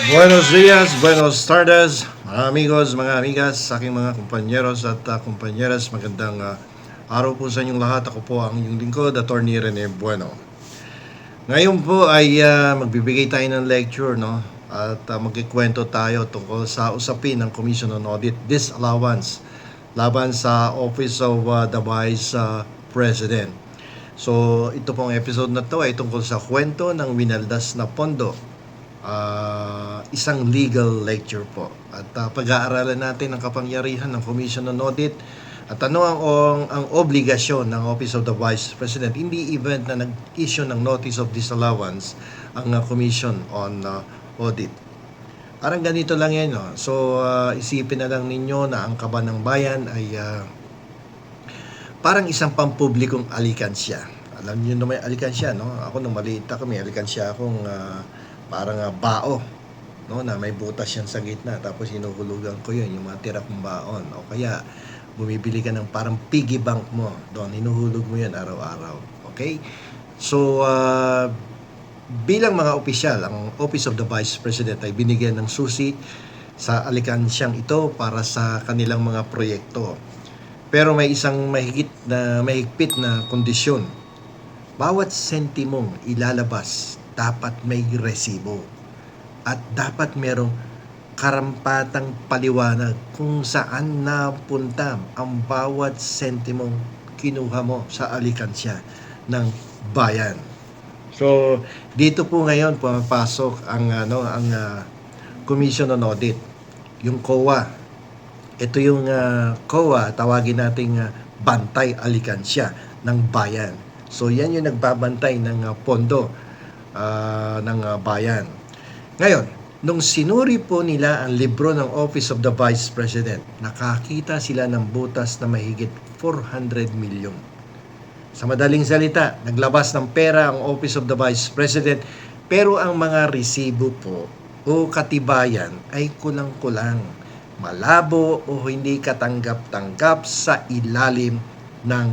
Buenos días, buenos tardes, mga amigos, mga amigas, sa aking mga kumpanyeros at kumpanyeras. Magandang araw po sa inyong lahat. Ako po ang inyong lingkod, Attorney Rene Bueno. Ngayon po ay magbibigay tayo ng lecture, no? At magkikwento tayo tungkol sa usapin ng Commission on Audit Disallowance laban sa Office of the Vice President. So, ito pong episode na to ay tungkol sa kwento ng winaldas na pondo. Isang legal lecture po. At pag-aaralan natin ang kapangyarihan ng Commission on Audit at ano ang obligasyon ng Office of the Vice President in the event na nag-issue ng Notice of Disallowance ang Commission on Audit. Parang ganito lang yan. No? So, isipin na lang ninyo na ang kaban ng bayan ay parang isang pampublikong alikansya. Alam niyo na may alikansya, no? Ako nung maliit ako, may alikansya akong parang bao, no, na may butas yan sa gitna, tapos hinuhulugan ko yun, yung mga tira kong baon. O kaya bumibili ka ng parang piggy bank mo doon, hinuhulog mo yan araw-araw. Okay, so bilang mga opisyal, ang Office of the Vice President ay binigyan ng susi sa alikansyang ito para sa kanilang mga proyekto. Pero may isang mahigpit na kondisyon. Bawat sentimong ilalabas dapat may resibo at dapat merong karampatang paliwanag kung saan napunta ang bawat sentimong kinuha mo sa alikansya ng bayan. So, dito po ngayon pumapasok ang Commission on Audit, yung COA. Ito yung COA, tawagin nating bantay alikansya ng bayan. So, yan yung nagbabantay ng pondo ng bayan. Ngayon, nung sinuri po nila ang libro ng Office of the Vice President, nakakita sila ng butas na mahigit 400 milyon. Sa madaling salita, naglabas ng pera ang Office of the Vice President, pero ang mga resibo po o katibayan ay kulang-kulang, malabo o hindi katanggap-tanggap sa ilalim ng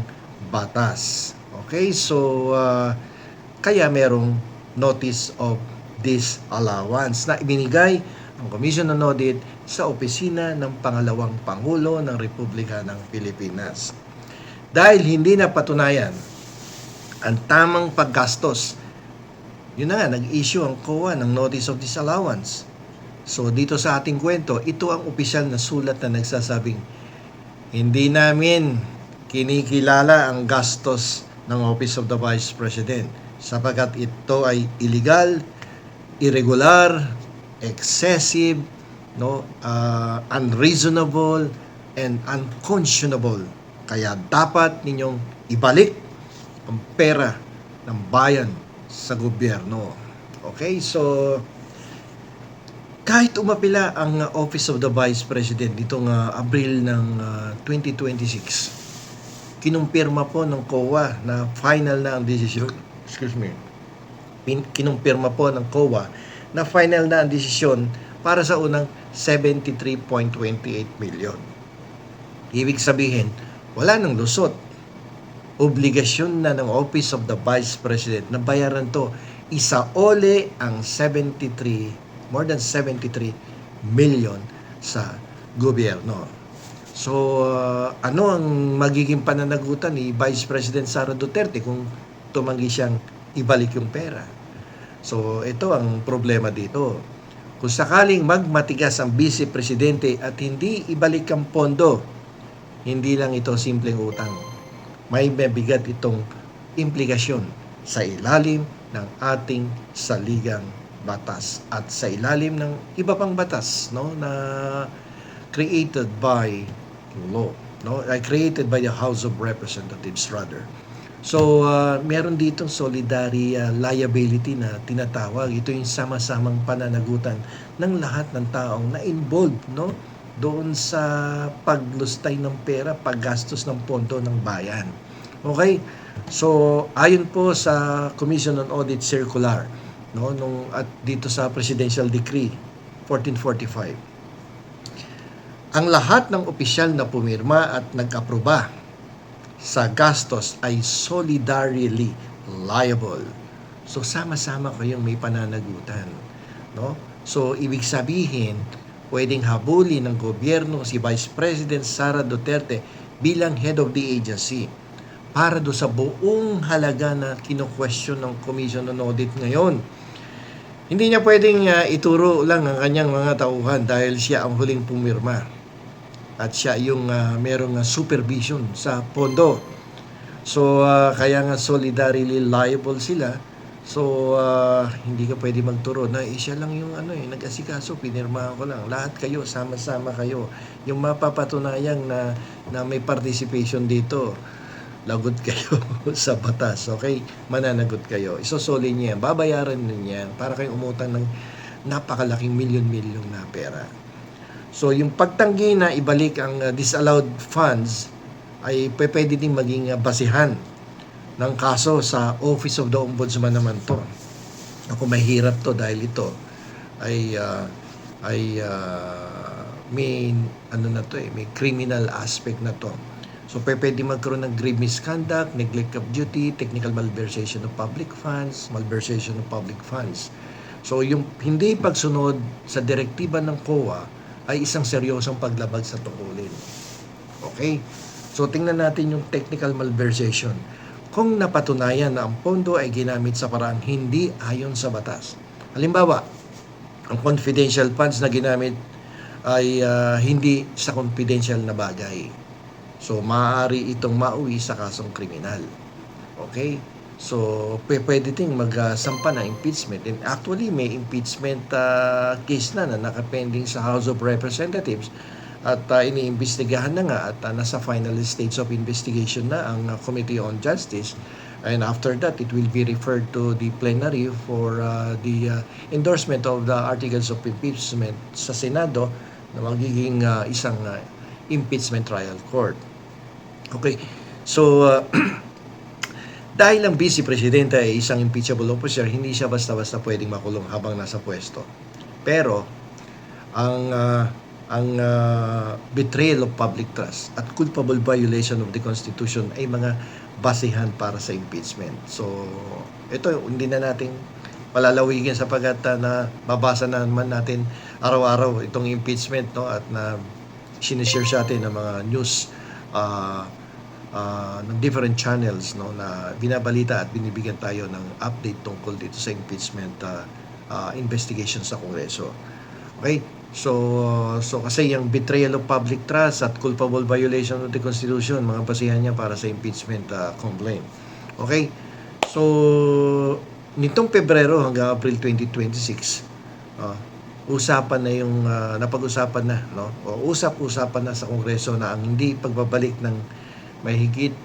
batas. Okay, so kaya merong Notice of Disallowance na ibinigay ang Commission on Audit sa opisina ng Pangalawang Pangulo ng Republika ng Pilipinas. Dahil hindi na patunayan ang tamang paggastos, yun na nga, nag-issue ang COA ng Notice of Disallowance. So dito sa ating kwento, ito ang opisyal na sulat na nagsasabing hindi namin kinikilala ang gastos ng Office of the Vice President sapagkat ito ay illegal, irregular, excessive, no, unreasonable, and unconscionable. Kaya dapat ninyong ibalik ang pera ng bayan sa gobyerno. Okay, so kahit umapila ang Office of the Vice President nitong Abril ng 2026, kinumpirma po ng COA na final na ang desisyon. Kinumpirma po ng COA na final na ang desisyon para sa unang 73.28 million. Ibig sabihin, wala nang lusot. Obligasyon na ng Office of the Vice President na bayaran to. Isaole ang more than 73 million sa gobyerno. So, ano ang magiging pananagutan ni Vice President Sara Duterte kung tumanggi siyang ibalik yung pera? So, ito ang problema dito. Kung sakaling magmatigas ang Vice Presidente at hindi ibalik ang pondo, hindi lang ito simpleng utang. May mabigat itong implikasyon sa ilalim ng ating saligang batas at sa ilalim ng iba pang batas, no, na created by law, no, created by the House of Representatives rather. So, meron ditong solidarity liability na tinatawag. Ito yung sama-samang pananagutan ng lahat ng taong na-involved, no, doon sa paglustay ng pera, paggastos ng pondo ng bayan. Okay? So, ayon po sa Commission on Audit Circular, no, at dito sa Presidential Decree 1445, ang lahat ng opisyal na pumirma at nag-aproba sa gastos ay solidarily liable. So sama-sama kayong may pananagutan, no? So, ibig sabihin, pwedeng habulin ng gobyerno si Vice President Sara Duterte bilang head of the agency para do sa buong halaga na kino-question ng Commission on Audit ngayon. Hindi niya pwedeng ituro lang ang kanyang mga tauhan dahil siya ang huling pumirma at siya yung merong supervision sa pondo. So, kaya nga solidarily liable sila. So, hindi ka pwede magturo na siya lang yung nag-asikaso, pinirmahan ko lang. Lahat kayo, sama-sama kayo. Yung mapapatunayang na may participation dito, lagot kayo sa batas, okay? Mananagot kayo. Isosoli niya yan, babayaran niya yan para kayong umutang ng napakalaking milyon-milyon na pera. So, yung pagtanggi na ibalik ang disallowed funds ay pwede din maging basihan ng kaso sa Office of the Ombudsman naman to. Ako mahirap to dahil ito ay may may criminal aspect na to. So pwede magkaroon ng grave misconduct, neglect of duty, technical malversation of public funds, malversation of public funds. So yung hindi pagsunod sa direktiba ng COA ay isang seryosong paglabag sa tungkulin. Okay? So tingnan natin yung technical malversation. Kung napatunayan na ang pondo ay ginamit sa paraang hindi ayon sa batas. Halimbawa, ang confidential funds na ginamit ay hindi sa confidential na bagay. So, maaari itong mauwi sa kasong kriminal. Okay? So, pwede ding magsampa na impeachment. And actually, may impeachment case na nakapending sa House of Representatives at iniimbestigahan na nga at nasa final stage of investigation na ang Committee on Justice. And after that, it will be referred to the plenary for the endorsement of the articles of impeachment sa Senado na magiging isang impeachment trial court. Okay, so dahil ang Vice Presidente ay isang impeachable officer, hindi siya basta-basta pwedeng makulong habang nasa pwesto. Pero ang betrayal of public trust at culpable violation of the Constitution ay mga basihan para sa impeachment. So, ito hindi na natin palalawigin sapagkat na babasa na naman natin araw-araw itong impeachment, no, at na sinishare sa atin ng mga news ng different channels, no, na binabalita at binibigyan tayo ng update tungkol dito sa impeachment investigation sa Kongreso. Okay? So kasi yung betrayal of public trust at culpable violation of the Constitution, mga basihan niya para sa impeachment complaint. Okay? So, nitong Pebrero hanggang April 2026, usapan na yung napag-usapan na, no? O usap-usapan na sa Kongreso na ang hindi pagbabalik ng mahigit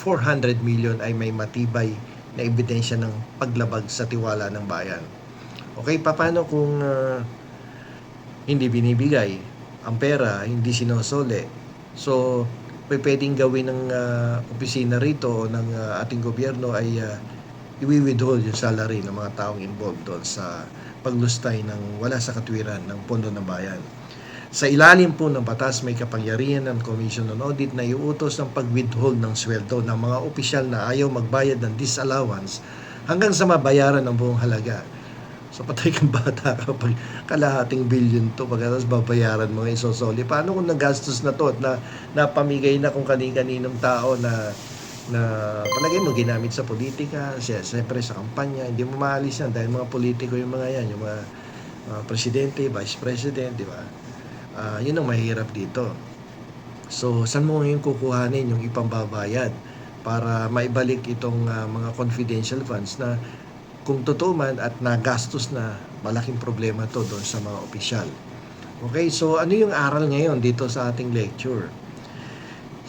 400 million ay may matibay na ebidensya ng paglabag sa tiwala ng bayan. Okay, paano kung hindi binibigay ang pera, hindi sinosole? So, pwedeng gawin ng opisina rito o ng ating gobyerno ay i-withhold yung salary ng mga taong involved doon sa paglustay ng wala sa katwiran ng pondo ng bayan. Sa ilalim po ng batas, may kapangyarihan ng Commission on Audit na iuutos ng pag-withhold ng sweldo ng mga opisyal na ayaw magbayad ng disallowance hanggang sa mabayaran ng buong halaga. So patay kang bata kapag kalahating billion to pagkatapos babayaran mga isosoli. Paano kung nagastos na to at napamigay na kung kani-kaninong tao na palagay mo ginamit sa politika, siyempre sa kampanya, hindi mo maalis yan dahil mga politiko yung mga yan, yung mga presidente, vice president, di ba? Yun ang mahirap dito. So, saan mo ngayon kukuhanin yung ipambabayad para maibalik itong mga confidential funds na kung totoo man at nagastos na, malaking problema to doon sa mga opisyal. Okay, so ano yung aral ngayon dito sa ating lecture?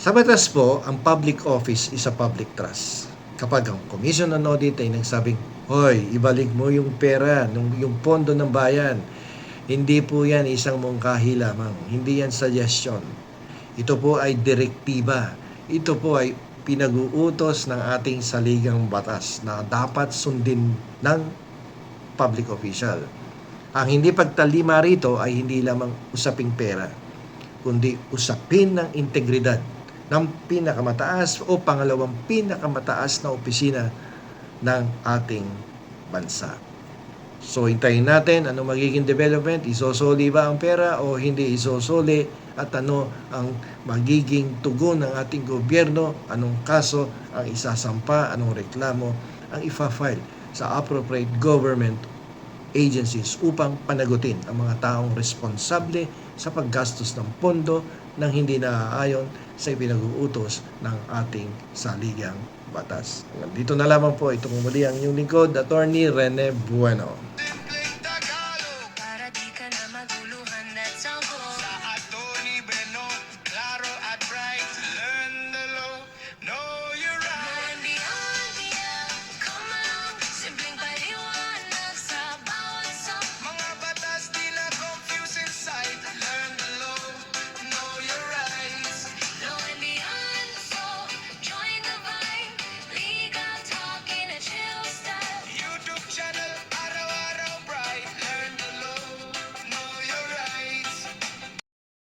Sa batas po, ang public office is a public trust. Kapag ang Commission on Audit ay nagsabing, hoy, ibalik mo yung pera, yung pondo ng bayan, hindi po yan isang mungkahi lamang. Hindi yan suggestion. Ito po ay direktiba. Ito po ay pinag-uutos ng ating saligang batas na dapat sundin ng public official. Ang hindi pagtalima rito ay hindi lamang usaping pera, kundi usapin ng integridad ng pinakamataas o pangalawang pinakamataas na opisina ng ating bansa. So hintayin natin ano magiging development, isosoli ba ang pera o hindi isosoli, at ano ang magiging tugon ng ating gobyerno, anong kaso ang isasampa, anong reklamo ang ifa-file sa appropriate government agencies upang panagutin ang mga taong responsable sa paggastos ng pondo nang hindi naaayon sa ipinag-uutos ng ating saligang batas. Dito na lamang po, itong muli ang inyong lingkod, Attorney Rene Bueno.